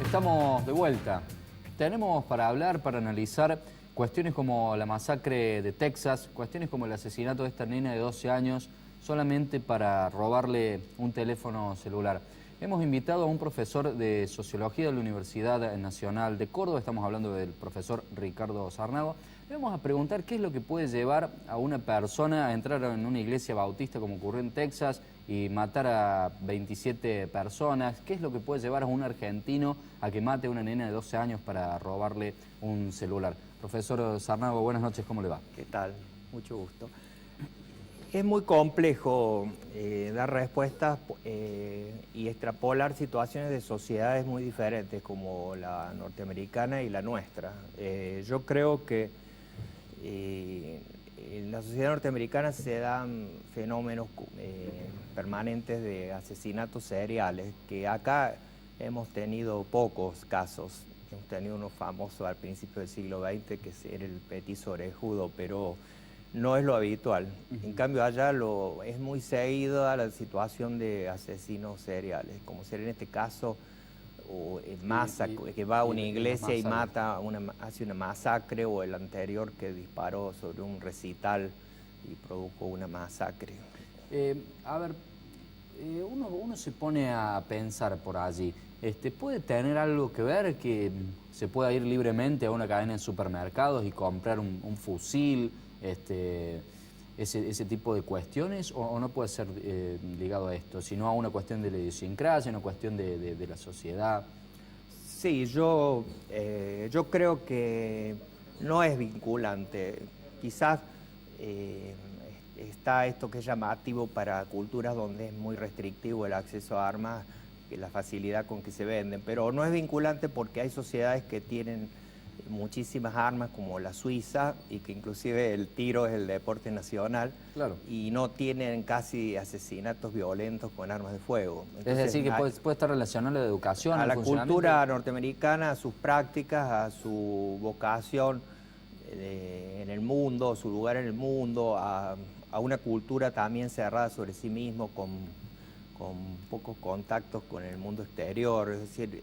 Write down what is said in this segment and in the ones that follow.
Estamos de vuelta. Tenemos para hablar, para analizar cuestiones como la masacre de Texas, cuestiones como el asesinato de esta nena de 12 años solamente para robarle un teléfono celular. Hemos invitado a un profesor de Sociología de la Universidad Nacional de Córdoba, estamos hablando del profesor Ricardo Sarnago. Le vamos a preguntar qué es lo que puede llevar a una persona a entrar en una iglesia bautista como ocurrió en Texas y matar a 27 personas. ¿Qué es lo que puede llevar a un argentino a que mate a una nena de 12 años para robarle un celular? Profesor Sarnago, buenas noches, ¿cómo le va? ¿Qué tal? Mucho gusto. Es muy complejo dar respuestas y extrapolar situaciones de sociedades muy diferentes como la norteamericana y la nuestra. Yo creo que en la sociedad norteamericana se dan fenómenos permanentes de asesinatos seriales, que acá hemos tenido pocos casos. Hemos tenido uno famoso al principio del siglo XX, que era el petiso orejudo, pero no es lo habitual. En cambio, allá es muy seguida la situación de asesinos seriales, como ser en este caso o que va a una iglesia y hace una masacre, o el anterior que disparó sobre un recital y produjo una masacre. Uno se pone a pensar por allí. ¿Puede tener algo que ver que se pueda ir libremente a una cadena de supermercados y comprar un fusil, ese tipo de cuestiones, o no puede ser ligado a esto, sino a una cuestión de la idiosincrasia, una cuestión de la sociedad? Sí, yo creo que no es vinculante. Quizás está esto que es llamativo para culturas donde es muy restrictivo el acceso a armas, la facilidad con que se venden, pero no es vinculante porque hay sociedades que tienen muchísimas armas, como la Suiza, y que inclusive el tiro es el deporte nacional. Claro. Y no tienen casi asesinatos violentos con armas de fuego. Entonces, es decir, que puede estar relacionado a la educación, a la cultura norteamericana, a sus prácticas, a su vocación en el mundo, su lugar en el mundo, a una cultura también cerrada sobre sí mismo, con pocos contactos con el mundo exterior. Es decir,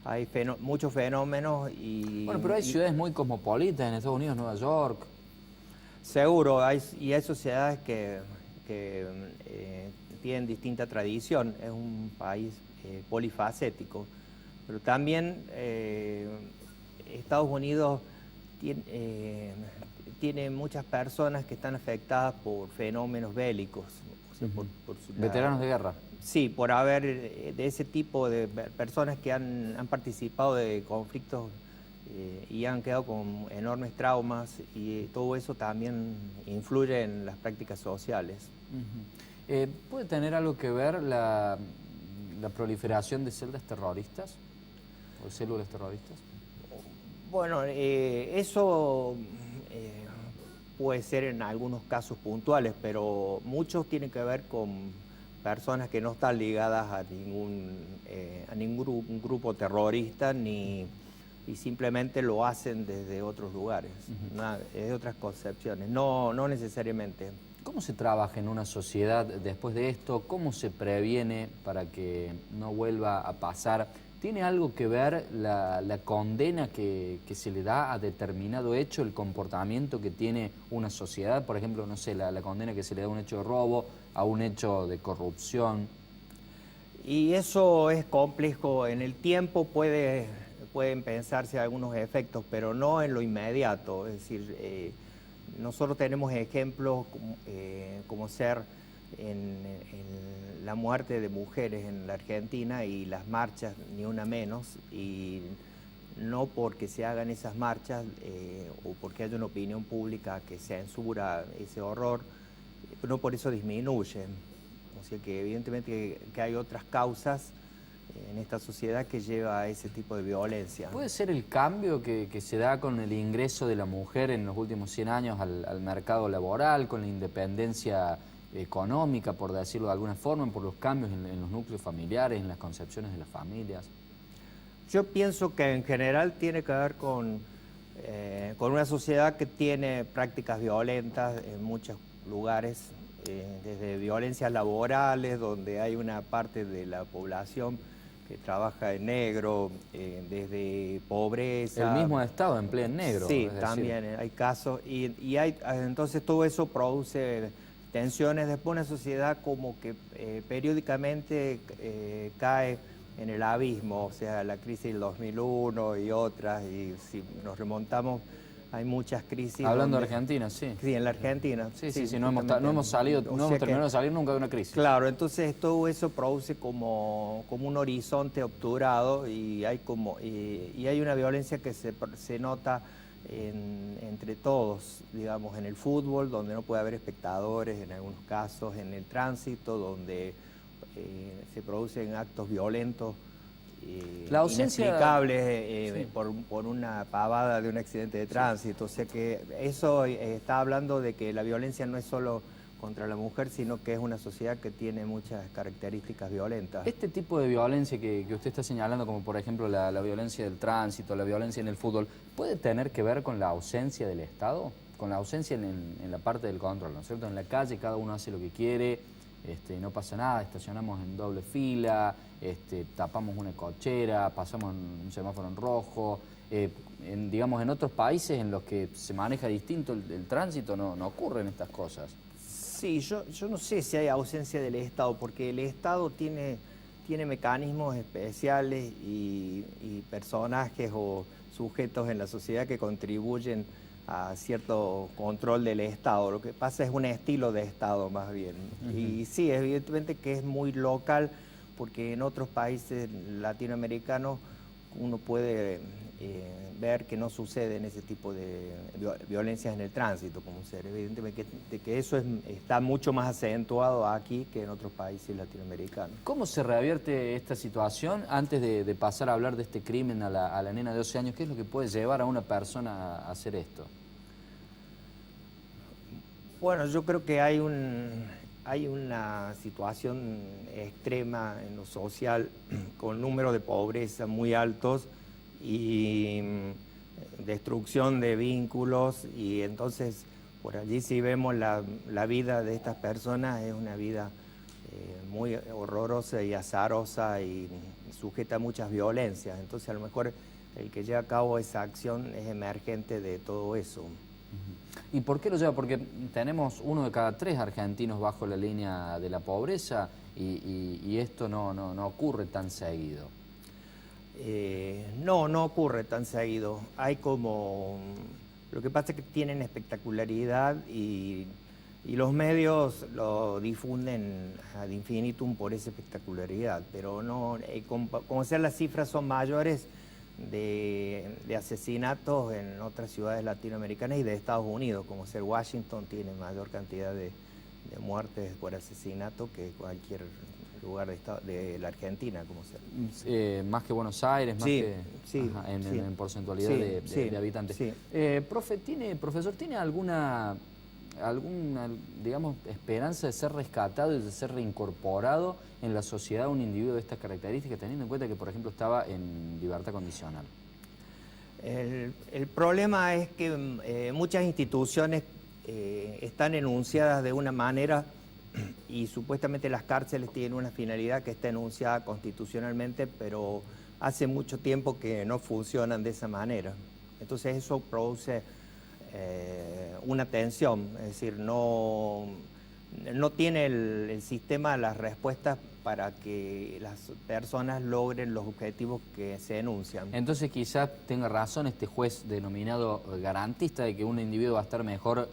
hay muchos fenómenos y... Bueno, pero hay ciudades muy cosmopolitas en Estados Unidos, Nueva York. Seguro, hay sociedades que tienen distinta tradición. Es un país polifacético, pero también Estados Unidos tiene muchas personas que están afectadas por fenómenos bélicos. O sea, ¿Veteranos de guerra? Sí, por haber de ese tipo de personas que han participado de conflictos y han quedado con enormes traumas, y todo eso también influye en las prácticas sociales. ¿Puede tener algo que ver la proliferación de celdas terroristas o células terroristas? Bueno, eso puede ser en algunos casos puntuales, pero muchos tienen que ver con personas que no están ligadas a ningún grupo terrorista y simplemente lo hacen desde otros lugares, desde otras concepciones, no necesariamente. ¿Cómo se trabaja en una sociedad después de esto? ¿Cómo se previene para que no vuelva a pasar? ¿Tiene algo que ver la condena que se le da a determinado hecho, el comportamiento que tiene una sociedad? Por ejemplo, no sé, la condena que se le da a un hecho de robo, a un hecho de corrupción. Y eso es complejo. En el tiempo pueden pensarse algunos efectos, pero no en lo inmediato. Es decir, nosotros tenemos ejemplos como ser en la muerte de mujeres en la Argentina y las marchas, ni una menos, y no porque se hagan esas marchas o porque haya una opinión pública que censura ese horror, no por eso disminuye. O sea que evidentemente que hay otras causas en esta sociedad que lleva a ese tipo de violencia. ¿Puede ser el cambio que se da con el ingreso de la mujer en los últimos 100 años al mercado laboral, con la independencia económica, por decirlo de alguna forma, por los cambios en los núcleos familiares, en las concepciones de las familias? Yo pienso que en general tiene que ver con una sociedad que tiene prácticas violentas en muchos lugares, desde violencias laborales, donde hay una parte de la población que trabaja en negro, desde pobreza. El mismo Estado emplea en negro. Sí, es decir, también hay casos. Entonces todo eso produce tensiones. Después una sociedad como que periódicamente cae en el abismo, o sea, la crisis del 2001 y otras, y si nos remontamos, hay muchas crisis. Hablando de Argentina, sí. Sí, en la Argentina. Sí, no hemos terminado de salir nunca de una crisis. Claro, entonces todo eso produce como un horizonte obturado y hay una violencia que se nota entre todos, digamos, en el fútbol, donde no puede haber espectadores en algunos casos, en el tránsito, donde se producen actos violentos la ausencia inexplicables sí. por una pavada de un accidente de tránsito. O sea que eso está hablando de que la violencia no es solo contra la mujer, sino que es una sociedad que tiene muchas características violentas. Este tipo de violencia que usted está señalando, como por ejemplo la violencia del tránsito, la violencia en el fútbol, ¿puede tener que ver con la ausencia del Estado? Con la ausencia en la parte del control, ¿no es cierto? En la calle cada uno hace lo que quiere, no pasa nada, estacionamos en doble fila, tapamos una cochera, pasamos un semáforo en rojo. Digamos, en otros países en los que se maneja distinto el tránsito no ocurren estas cosas. Sí, yo no sé si hay ausencia del Estado, porque el Estado tiene mecanismos especiales y personajes o sujetos en la sociedad que contribuyen a cierto control del Estado. Lo que pasa es un estilo de Estado más bien. Y sí, evidentemente que es muy local, porque en otros países latinoamericanos uno puede ver que no suceden ese tipo de violencias en el tránsito, como ser. Evidentemente que eso está mucho más acentuado aquí que en otros países latinoamericanos. ¿Cómo se revierte esta situación? Antes de pasar a hablar de este crimen a la nena de 12 años, ¿qué es lo que puede llevar a una persona a hacer esto? Bueno, yo creo que hay una situación extrema en lo social, con números de pobreza muy altos y destrucción de vínculos, y entonces por allí si vemos la vida de estas personas es una vida muy horrorosa y azarosa y sujeta a muchas violencias. Entonces a lo mejor el que lleva a cabo esa acción es emergente de todo eso. ¿Y por qué lo lleva? Porque tenemos 1 de cada 3 argentinos bajo la línea de la pobreza y esto no ocurre tan seguido. No ocurre tan seguido. Hay como... Lo que pasa es que tienen espectacularidad y los medios lo difunden ad infinitum por esa espectacularidad, pero no, como sea, las cifras son mayores de asesinatos en otras ciudades latinoamericanas y de Estados Unidos, como ser Washington tiene mayor cantidad de muertes por asesinato que cualquier lugar de la Argentina, como sea. Más que Buenos Aires, más sí, que sí, en porcentualidad de habitantes. Sí. Profesor, ¿tiene alguna, digamos, esperanza de ser rescatado y de ser reincorporado en la sociedad un individuo de estas características, teniendo en cuenta que, por ejemplo, estaba en libertad condicional? El problema es que muchas instituciones están enunciadas de una manera y supuestamente las cárceles tienen una finalidad que está enunciada constitucionalmente, pero hace mucho tiempo que no funcionan de esa manera. Entonces eso produce una tensión, es decir, no tiene el sistema las respuestas para que las personas logren los objetivos que se enuncian. Entonces quizás tenga razón este juez denominado garantista de que un individuo va a estar mejor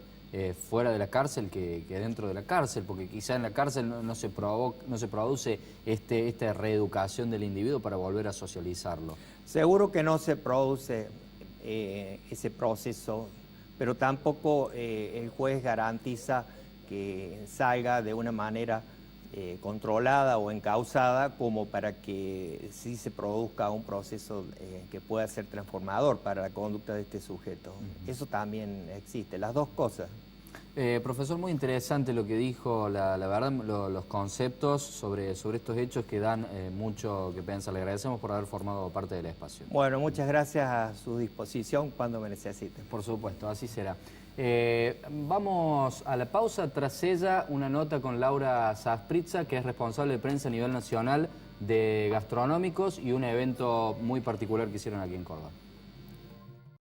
fuera de la cárcel que dentro de la cárcel, porque quizás en la cárcel no se produce esta reeducación del individuo para volver a socializarlo. Seguro que no se produce ese proceso, pero tampoco el juez garantiza que salga de una manera controlada o encausada como para que sí se produzca un proceso que pueda ser transformador para la conducta de este sujeto. Eso también existe, las dos cosas. Profesor, muy interesante lo que dijo, la verdad, los conceptos sobre estos hechos que dan mucho que pensar. Le agradecemos por haber formado parte del espacio. Bueno, muchas gracias, a su disposición cuando me necesiten. Por supuesto, así será. Vamos a la pausa, tras ella una nota con Laura Saspritza, que es responsable de prensa a nivel nacional de gastronómicos y un evento muy particular que hicieron aquí en Córdoba.